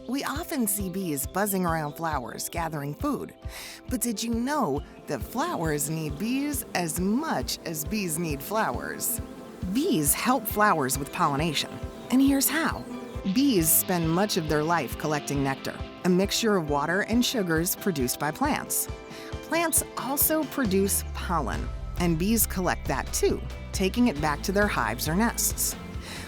We often see bees buzzing around flowers, gathering food. But did you know that flowers need bees as much as bees need flowers? Bees help flowers with pollination, and here's how. Bees spend much of their life collecting nectar, a mixture of water and sugars produced by plants. Plants also produce pollen, and bees collect that too, taking it back to their hives or nests.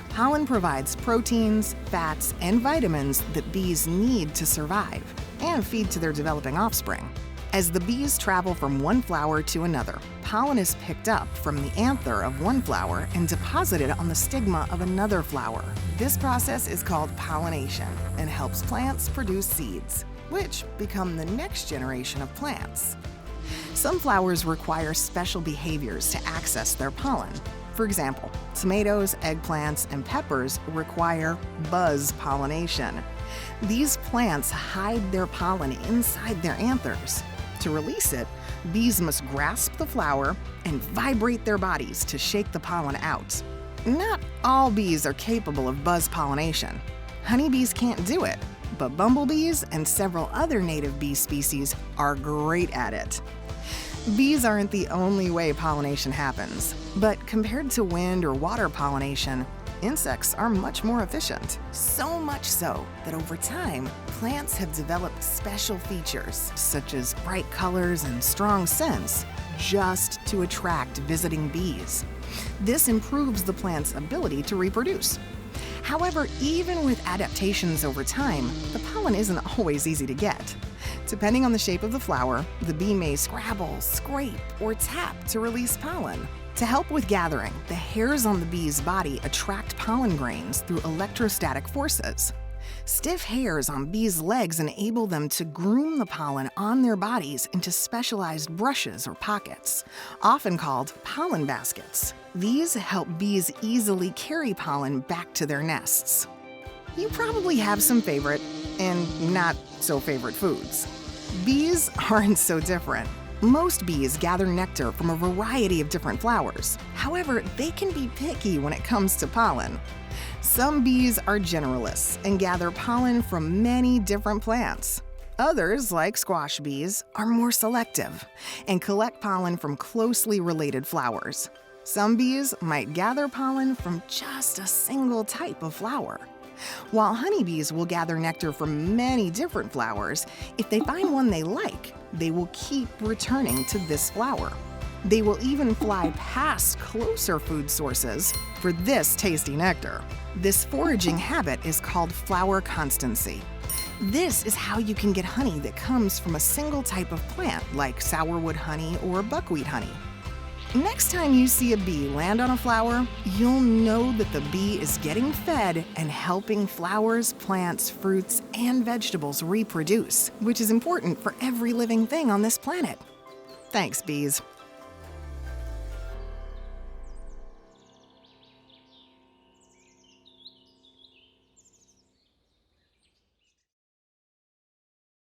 Pollen provides proteins, fats, and vitamins that bees need to survive and feed to their developing offspring. As the bees travel from one flower to another, pollen is picked up from the anther of one flower and deposited on the stigma of another flower. This process is called pollination and helps plants produce seeds, which become the next generation of plants. Some flowers require special behaviors to access their pollen. For example, tomatoes, eggplants, and peppers require buzz pollination. These plants hide their pollen inside their anthers. To release it, bees must grasp the flower and vibrate their bodies to shake the pollen out. Not all bees are capable of buzz pollination. Honeybees can't do it, but bumblebees and several other native bee species are great at it. Bees aren't the only way pollination happens, but compared to wind or water pollination, insects are much more efficient. So much so that over time, plants have developed special features, such as bright colors and strong scents, just to attract visiting bees. This improves the plant's ability to reproduce. However, even with adaptations over time, the pollen isn't always easy to get. Depending on the shape of the flower, the bee may scrabble, scrape, or tap to release pollen. To help with gathering, the hairs on the bee's body attract pollen grains through electrostatic forces. Stiff hairs on bees' legs enable them to groom the pollen on their bodies into specialized brushes or pockets, often called pollen baskets. These help bees easily carry pollen back to their nests. You probably have some favorite and not so favorite foods. Bees aren't so different. Most bees gather nectar from a variety of different flowers. However, they can be picky when it comes to pollen. Some bees are generalists and gather pollen from many different plants. Others, like squash bees, are more selective and collect pollen from closely related flowers. Some bees might gather pollen from just a single type of flower. While honeybees will gather nectar from many different flowers, if they find one they like, they will keep returning to this flower. They will even fly past closer food sources for this tasty nectar. This foraging habit is called flower constancy. This is how you can get honey that comes from a single type of plant, like sourwood honey or buckwheat honey. Next time you see a bee land on a flower, you'll know that the bee is getting fed and helping flowers, plants, fruits, and vegetables reproduce, which is important for every living thing on this planet. Thanks, bees.